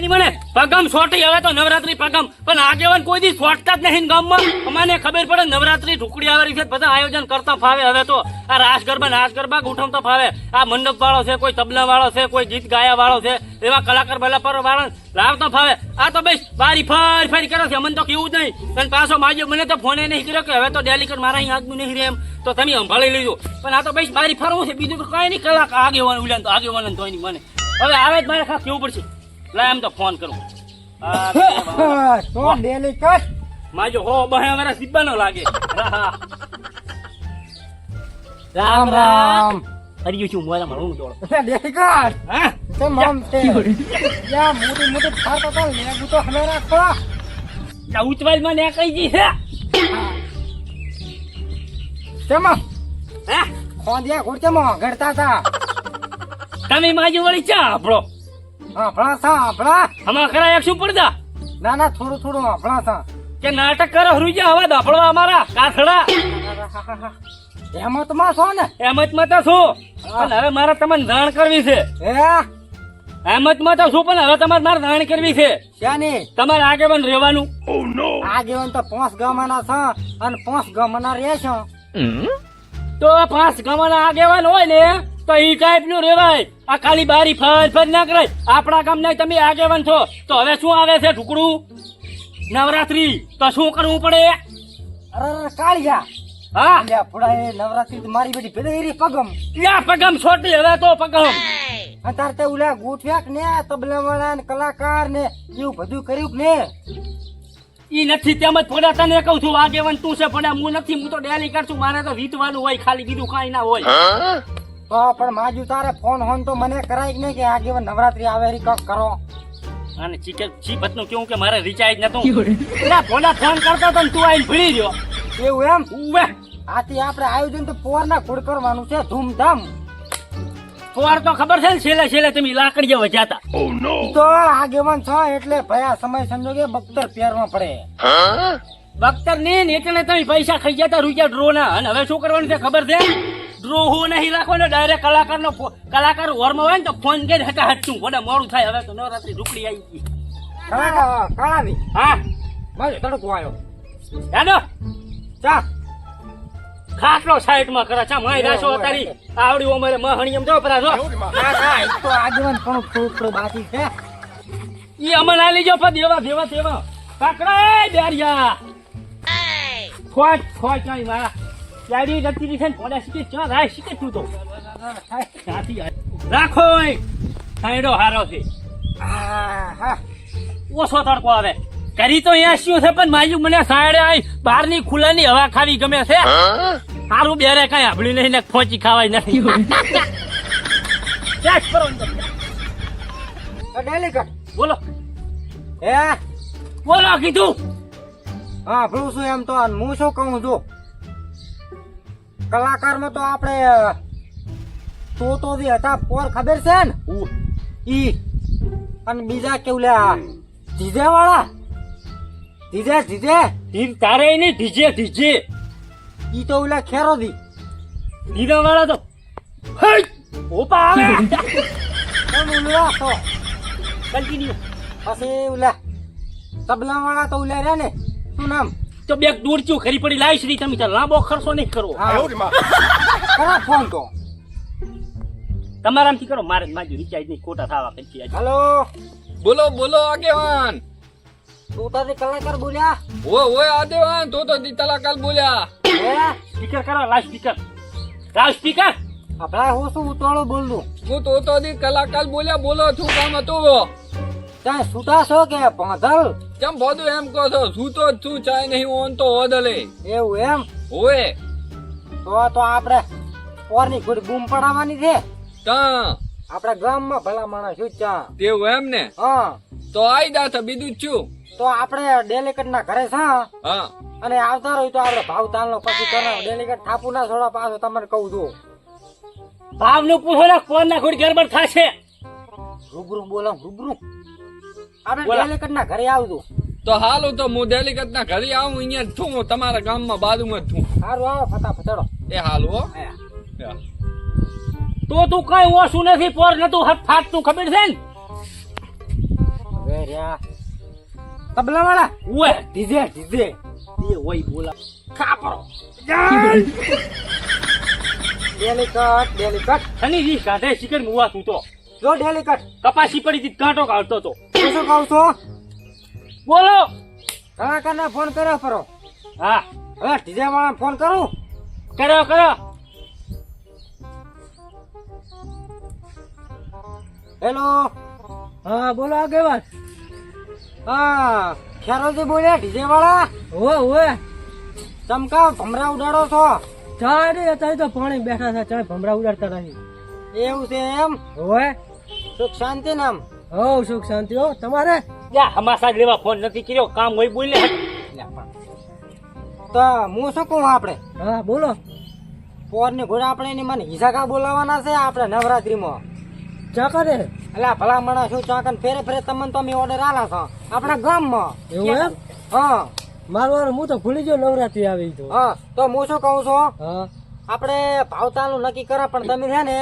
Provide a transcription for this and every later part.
મને પગમ છોટી હવે તો નવરાત્રી પગમ પણ આગેવાન કોઈ દી છોટતા જ નહીં ગામમાં. અમને ખબર પડે નવરાત્રી ઢુકડી આવે છે બધા આયોજન કરતા ફાવે. હવે તો આ રાસ ગરબા ગોઠવતા ફાવે. આ મંડપ વાળો છે, કોઈ તબલા વાળો છે, કોઈ ગીત ગાયા વાળો છે, એવા કલાકાર બલાકાર વાળા લાવતા ફાવે. આ તો બસ બારી ફરી કરે છે. અમને તો કેવું જ નહીં. અને પાછો માજો મને તો ફોને નહીં કર્યો કે હવે તો ડેલિકેટ મારા અહીં આગનું નહીં રહે એમ, તો તમે સંભાળી લીધો. પણ આ તો બસ બારી ફરવું છે, બીજું તો કઈ નહીં. કલાક આગેવાન ઉલ્યા તો આગેવાન તો નહીં મને હવે આવે જ મારે ખાસ કેવું પડશે. લા એમ તો ફોન કરું. માજો હો બહે અમારા સિબ્બાનો લાગે. રામ રામ. હરિયું છું મોરા મારું દોડ. ડેલિકેટ હા તેમ આમ તે યા મોટી ફાટો તો લેગુ તો હમે રાખો. આ ઉચવાલ માં ને કઈ જી છે. તેમ હે ખોંડિયા ઘોડચમાં ઘડતા હતા. તમે માજો વળી ચા આપણો આપણા સા આપણા અમાર કરાય શું પડતા. ના ના થોડું આપણા સા કે નાટક કરો હરુજા હવા દાફળો અમારા કાથડા હેમતમાં છો ને. એમતમાં તો શું પણ હવે મારે તમને જાણ કરવી છે. એમતમાં તો શું પણ હવે તમારે મારે જાણ કરવી છે. શ્યાની તમારે આગેવાન રહેવાનું. આગેવાન તો 5 ગામના છે અને 5 ગામના રહે છે. તો 5 ગામના આગેવાન હોય ને તો ઈ ટાઈપ નું રેવાય. આ ખાલી બારી ફર ના કરાય. આપણા ગામ ના તમે આગેવાન છો તો હવે શું આવે છે ઢુકડું નવરાત્રી તો શું કરવું પડે. અરે કાળિયા હા લ્યા ફોડા નવરાત્રી મારી બેટી ભેડેરી પગમ યા પગમ છોટી હવે તો પગમ. અત્યારે તે ઉલા ગોઠવ્યાક ને તબલા વાળા ને કલાકાર ને એવું બધું કર્યું ને. ઈ નથી તેમ જ ફોડા તને કહું છું આગેવાન તું છે ફોડા હું નથી. હું તો ડેલી કરશું. મારે તો રીતવાનું હોય ખાલી બીજું કઈ ના હોય. તો પણ માજુ તારે ફોન હોન તો મને કરાય કે નહીં કે આગેવાન નવરાત્રી આવે રી કક કરો. અને ચીપત નું કેવું કે મારે રિચાર્જ નતું. ના ફોડા ફોન કરતો તો તું આઈને ભળી રહ્યો. એવું એમ ઉવે આથી આપણે આયોજન તો પોરના ખોડ કરવાનું છે ધૂમધામ. ફોર તો ખબર છે ને છેલ્લે તમે લાકડીએ વજાતા. તો આગેવાન છો એટલે ભયા સમય સંજોગે બખ્તર પહેરવા પડે. બખ્તર ને એટલે તમે પૈસા ખાઈ જતા રૂપિયા ડ્રો ના. અને હવે શું કરવાનું છે ખબર છે. ડ્રો નહીં રાખવાનો ડાયરેક્ટ કલાકાર ઓરમાં હોય ને તો ફોન કરી હટા હટશું. ભલે મોડું થાય. હવે તો નવરાત્રી ઢુકડી આવી ગઈ. કળાવી હા મારે તડકો આવ્યો. હેડો ચા ખાટલો સાઈડ માં કરે છે. માય રાશો તારી આવડી અમારે મહણી એમ જો પરા જો. ના એક તો આગેવાન પણ થોડું બાકી છે. ઈ અમન આલી જો પર દેવા પકડે બેરિયા ખોટ કઈ મારા ગાડી જતી છે ને પોડા શીખે ચા રાય શીખે તું તો સાથી રાખો સાઈડો હારો છે. ઓછો તડકો આવે કરી તો અહીંયા શું છે પણ માયું મને સાઈડે આવી બહારની ખુલ્લાની હવા ખાવી ગમે છે. સારું બેરે કઈ આભળી નહીં ને ફોચી ખાવાય નથી. ડેલિકેટ બોલો બોલો કીધું. હા ભલું છું એમ તો હું શું કહું છું કલાકારમાં તો આપણે તો જે હતા પોર ખબર છે ને ઈ અને બીજા કેવું લે જીજે વાળા જીજે તારે નહીં ડીજે ઈ તો ઓલા ખેરો દી ધીરા વાળા તો ઓપા આવે. કન્ટિન્યુ પછી ઓલા તબલા વાળા તો ઓલા રહ્યા ને શું નામ તો બે દૂર ચું ખરી પડી લાવીશ નહીં. તમે તો લાંબો ખર્ચો નહીં કરવો. ખરા ફોન તો તમારામથી કરો. મારે માજુ રિચાર્જ નહીં ખોટા થવા પછી. હેલો બોલો આગેવાન. તું તો કલાકાર બોલ્યા. ઓય આગેવાન તો દી કલાકાર બોલ્યા. સ્પીકર કરો લાઉડ સ્પીકર. આપડા હું શું ઉતવાળો બોલું. હું તો દી કલાકાર બોલ્યા. બોલો શું કામ હતું. ત્યાં સુતા છો કે પાંધલ કેમ બધું એમ કહો છો. શું તો શું ચાય નહીં ઓન તો ઓદલે એવું એમ ઓય તો આપણે પોરની ખોડી બૂમ પડાવવાની છે. તા આપડા ગામમાં ભલા માણસ શું ચા તેવું એમ ને. હા તો આઈ જા તો બીજું છું. તો આપણે ડેલિકેટ ના ઘરે છે હા અને આવતા રહ્યું તો આપણે ભાવતાલ નો પછી કરો. ડેલિકેટ થાપુ ના છોડા પાછો તમને કહું છું. ભાવ નું પૂછો ને કોણ ના ખોડી ગરબડ થશે. રૂબરૂ બોલો રૂબરૂ આપણે ડેલિકેટ ના ઘરે આવજો. તો હાલો તો હું ડેલિકેટ ના ઘરે આવું. અહીંયા જ છું. હું તમારા ગામમાં બાજુમાં જ છું. સારું આવો ફટાફટ ચડો. એ હાલો હો. તો તું કઈ ઓછું નથી પોર નતું હાથ ફાટતું ખબર છે ને. હવે રહ્યા તબલા વાળા ઓય ડીજે ડીજે એ ઓય બોલા ખાપરો ડેલી કટ શની રી કાઢે શિકર મુવા તું તો જો ડેલી કટ કપાસી પડી હતી કાંટો કાઢતો તો શું કહું છો બોલો કલાકારને ફોન કર્યો ફરો હા હવે ડીજે વાળા ફોન કરું કર્યો કર્યો હેલો હા બોલો આગેવાન. હા ખેરોજી બોલ્યા ડીજે વાળા ઓવે ચમકા ભમરા ઉડાડો છો ચા રે અત્યારે તો પાણી બેઠા છે, ચા ભમરા ઉડાડતા નહીં. એવું છે એમ ઓવે સુખ શાંતિ ને એમ હો સુખ શાંતિ હો તમારે. યા હમાસા લેવા ફોન નથી કર્યો કામ હોય બોલે તો હું શું કહું આપણે હા બોલો. પોર ની ઘોડા આપણે એની મને હિસાકા બોલાવાના છે આપણે નવરાત્રીમાં ચા કરે એટલે ભલા મણા શું ચાકન ફેરે ફેરે તમને તો અમે ઓર્ડર આલા છો આપણા ગામમાં એવું એમ. હા મારવાનું હું તો ભૂલી ગયો નવરાત્રી આવી તો. હા તો હું શું કહું છું હા આપણે ભાવતાલનું નક્કી કરો પણ તમે છે ને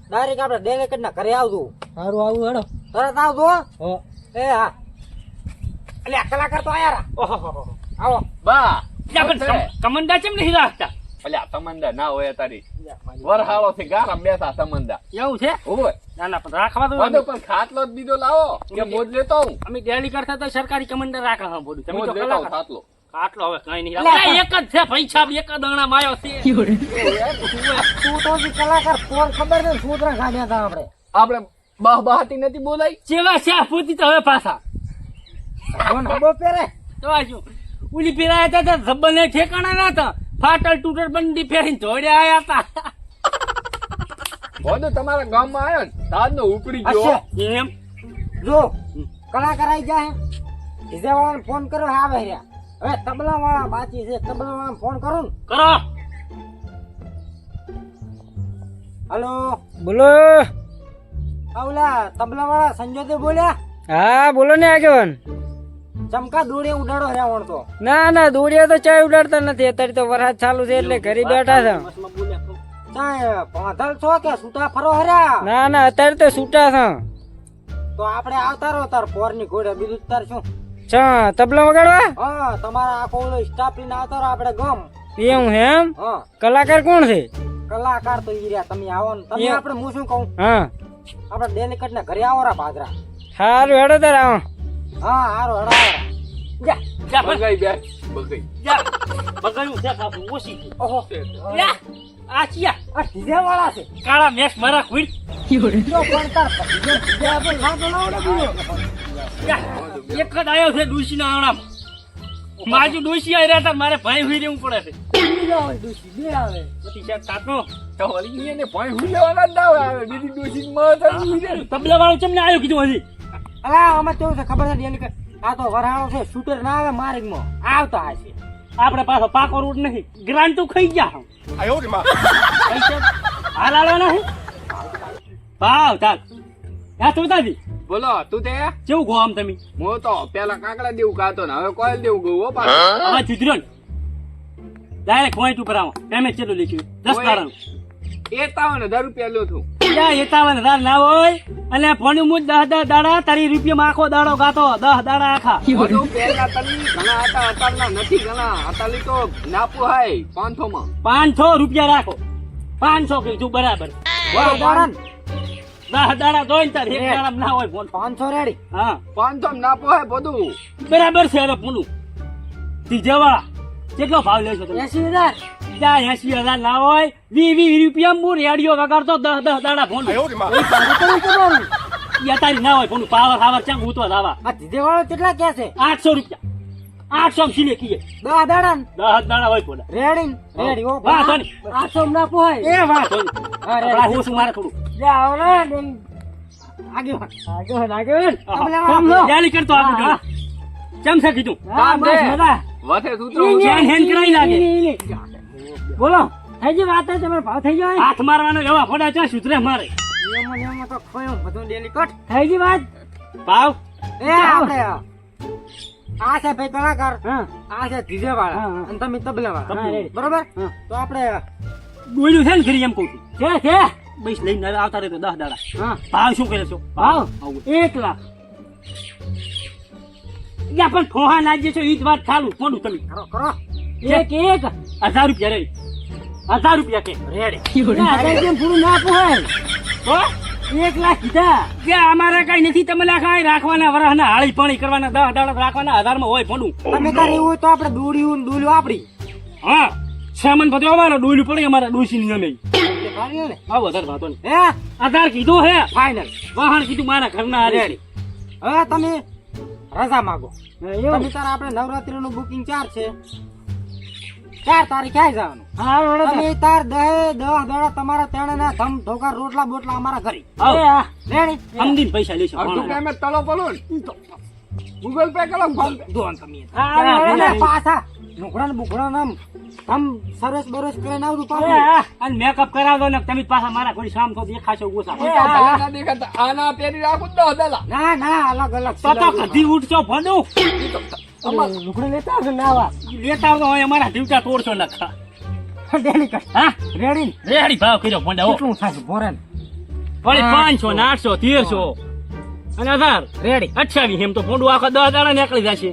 ડાયરેક્ટ આપણે ડેલિકેટ ના ઘરે આવજો સારું આવું હેડો. તરત આવજો હો. હો એ હા એટલે આ કલાકાર તો આયા રા. ઓહો આવો બા યા પણ કમંડા કેમ નહીં રાખતા અલ્યા તમંદા ના હોય તારી વરહાળો થી ગારામ બેઠા તમંદા એવું છે ઓય ના ના પણ રાખવા દો બધો પણ ખાટલો જ બીજો લાવો કે મોજ લેતો હું અમે ડેલી કરતા તો સરકારી કમંડર રાખે હા બોલું તમે મોજ તો લેતો હું કલાકાર ખાટલો આટલો હવે કઈ નહીં રાખે એક જ છે પૈસા એક જ દાણા માયો છે તું તો જે કલાકાર પોર ખબર છે સૂત્રા કાઢ્યા હતા આપણે આપણે બાહ બહાતી નથી બોલાઈ જેવા છે પૂતી તો હવે પાછા કોણ હબો પહેરે તો આ શું ઉલી પેરાયા હતા સબ્બને ઠેકાણા ના હતા ફાટલ તૂટલ બંડી ફેરીને જોડ્યા આયા હતા બધો તમારા ગામમાં આવ્યો ને તાજ નો ઉપડી ગયો અચ્છા. એમ જો કલાકાર આવી જાય ડીજે વાળાને ફોન કરો આવે રહ્યા હવે તબલા વાળા બાકી છે તબલા વાળાને ફોન કરું ને કરો હલો બોલો. ઓલા તબલા વાળા સંજોતે બોલ્યા હા બોલો ને આગેવાન. ચમકા દોડે ઉડાડો રહ્યા તો ના ના દોડિયા તો ચાય ઉડાડતા નથી, અત્યારે તો વરસાદ ચાલુ છે એટલે ઘરે બેઠા છે. બસમાં બોલ્યા તો. ચાય પાંધલ છો કે છૂટા ફરો હર્યા ના ના અત્યારે તો છૂટા છે. તો આપણે આવતા રહો તાર પોર ની ઘોડે બીજું તાર શું ચા તબલા વગાડવા હા તમારા આખો ઓલો સ્ટાફ લઈને આવતા રહો આપણે ગમ એવું હે એમ. હા કલાકાર કોણ છે. કલાકાર તો ઈ રહ્યા તમે આવો ને તમે એ- આપણે હું શું કહું હા આપણે ડેલિકેટ ને ઘરે આવો રા ભાદરા સારું હેડો તાર આવો. હા હારો હડાવો જા જા પણ બગાઈ બે બગાઈ જા બગાડ્યું છે કાપું ઓછી છે. ઓહો યા આ ચિયા આ ડીજે વાળા છે કાળા મેસ મારા ખુઈડ જો પણ તાર ડીજે આપણે ના બોલાવો બીજો એક જ આયો છે ડુસી ના આણામાં માજુ ડુસી આવી રહ્યા હતા મારે ભાઈ હુઈ રહેવું પડે છે બે આવે દુસી બે આવે પછી સાહેબ તાતનો તો વળી એને ભોય હુઈ લેવાના જ ના આવે બીજી ડોસી માં થઈ જાય તબલા વાળો ચમને આવ્યો કીધું હજી અલા આમાં કેવું છે ખબર છે ડેલિકેટ આ તો વરાણો છે શૂટર ના આવે માર્ગમાં આવતા હશે આપણે પાછો પાકો રોડ નહીં ગ્રાન્ટ તો ખાઈ ગયા પૈસા હાલ આલવાના છે ભાવ ચાલ હા ચોતાજી બોલો તું તે કેવું ગો આમ તમે હું તો પેલા કાકડા દેવું ખાતો ને હવે કોયલ દેવું ગયું હો પાછું હવે ચુધરો ને ડાયરેક્ટ પોઈન્ટ ઉપર આવો પેમેન્ટ કેટલું લખ્યું 10 દાડાનું એ તાવ ને 10 રૂપિયા લો છું ત્યાં 51,000 ના હોય અને ફોન મુજ 10 દાડા તારી રૂપિયામાં આખો દાડો ગાતો 10 દાડા આખા બધું પેલા તલી ઘણા હતા અત્યારના નથી ઘણા અત્યારની તો નાપુ હાય 500 માં 500 રૂપિયા રાખો 500 કીધું બરાબર દાડા 10 દાડા જોઈને તાર એક દાડા ના હોય ફોન 500 રેડી હા 500 માં નાપુ હાય બધું બરાબર છે હવે પૂરું ત્રીજેવાળા કેટલો ભાવ લેશો તમે 80,000 ત્યાં 80,000 ના હોય 20 રૂપિયા હું રેડિયો વગાડતો 10 દાડા ફોન તારી ના હોય ફોન પાવર હાવર ચાંગ ઉતો દાવા આ ડીજે વાળો કેટલા કે છે 800 રૂપિયા 800 માં સિલે કીએ 10 દાડા 10 દાડા હોય ફોન રેડી રેડી ઓ વાહ ધોની 800 ના પોય એ વાહ ધોની હા, રેડી. આપણા હોશ મારે થોડું જા આવને આગળ જાલી કરતો આપણું ચમ છે કીધું કામ દે. મજા વથે સૂત્રો ચેન હેન કરાઈ લાગે બોલો થઈ ગઈ વાત તમારો ભાવ થઈ ગયો હાથ મારવાનો એવા ફોડા ચા સુધરે મારે એમાં તો ખોયો બધું ડેલી કટ થઈ ગઈ વાત ભાવ એ આપણે આ છે ભાઈ કલાકાર હા આ છે ડીજે વાળા હા, હા. અને તમે તબલા હા, વાળા રેડી. બરોબર હા. તો આપણે બોલ્યું છે ને ખરી એમ કહું છું છે બસ લઈને આવતા રહે તો 10 દાડા હા ભાવ શું કરે છો ભાવ આવું. 1 લાખ યા પણ ફોહા નાખજે છો ઈ જ વાત ચાલુ થોડું તમે કરો કરો એક 1000 રૂપિયા રે 1000 રૂપિયા કે રેડી પૂરું ના પોહાય હો 1 લાખ કીધા કે અમારે કઈ નથી તમે કાંઈ રાખવાના વરહના હાળી પાણી કરવાના 10 દાડા રાખવાના 1000 માં હોય ફોડું તમે તારે એવું હોય તો આપણે દોડ્યું દોડ્યું આપડી હા સામાન બધું અમારે ડોલ્યું પડે અમારા ડોસી ની અમે ને આવો વધારે વાતો નહીં હે 1000 કીધું હે ફાઇનલ વાહણ કીધું મારા ઘરના હારે હવે તમે રજા માંગો એવું? તમે તારા આપણે નવરાત્રી નું બુકિંગ 4 છે 4 તારીખ ક્યાં જવાનું હા વડો તમે તાર 10 દાડા તમારા તેણના ધમ ધોકા રોટલા બોટલા અમારા ઘરે આવો રેડી સમજીને પૈસા લેશો અડધું પેમેન્ટ તલો બોલું ગૂગલ પે કરો ફોન પે દોન તમે હા, અને પાછા નુકડા બુકડા નામ આમ સરસ બરસ કરીને આવતું પાછું અને મેકઅપ કરાવજો ને તમે પાછા મારા કોઈ શામ તો દેખાશો ઓછા ભલા ના દેખાતા આના પહેરી રાખું તો દલા ના ના અલગ અલગ તો કદી ઉઠશો ભણું લુગડા લેતા આવજો નાવા લેતા આવતો હોય અમારા જીવતા તોડશો નખા ડેલી કર હા રેડી રેડી ભાવ કર્યો ભંડા હો કેટલું થાય ભોરેન વળી 500 ને 800 1300 અને 1000 રેડી 28 એમ તો ભોંડું આખા 10 દાડા નીકળી જશે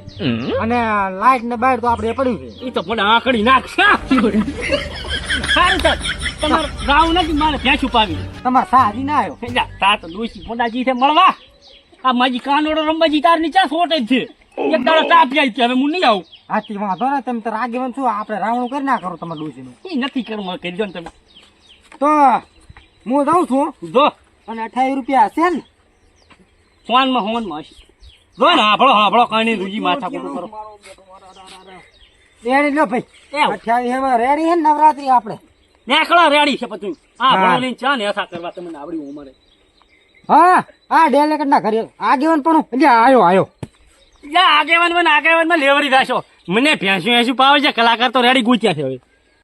અને લાઈટ ને બાઈટ તો આપણે પડ્યું છે ઈ તો ભોંડા આકડી નાખશે સારું સર તમારે ગાવ નથી મારે ભેંસું પાવી તમારે સાજી ના આવ્યો જા તા તો ડોસી ભોંડાજી છે મળવા આ માજી કાનોડો રંબાજી તાર નીચે સોટે જ છે એક દાડો ચા પીઆઈ કે હવે હું નહીં આવું હાથી વાંધો ને તમે તો આગેવાન શું આપણે રાવણું કરી ના કરો તમારે ડોસીનું ઈ નથી કરવું કરી દો ને તમે તો હું જાઉં છું જો અને 28 રૂપિયા હશે ને હોનમાં હશે જો ને હાભળો કાણી રૂજી માથા કૂટું કરો રેડી લો ભાઈ એવું. 28 એમાં રેડી હે ને નવરાત્રી આપણે નેકળા રેડી છે પછી આ હા. ભણો લઈને ચા ને એસા કરવા તમને આવડ્યું અમારે હા હા ડેલેકટ ના ઘરે આગેવાન પણ એટલે આયો આગેવાન માં લેવરી રાશો મને ભેંસું પાવે છે કલાકાર તો રેડી ગુચ્યા છે હવે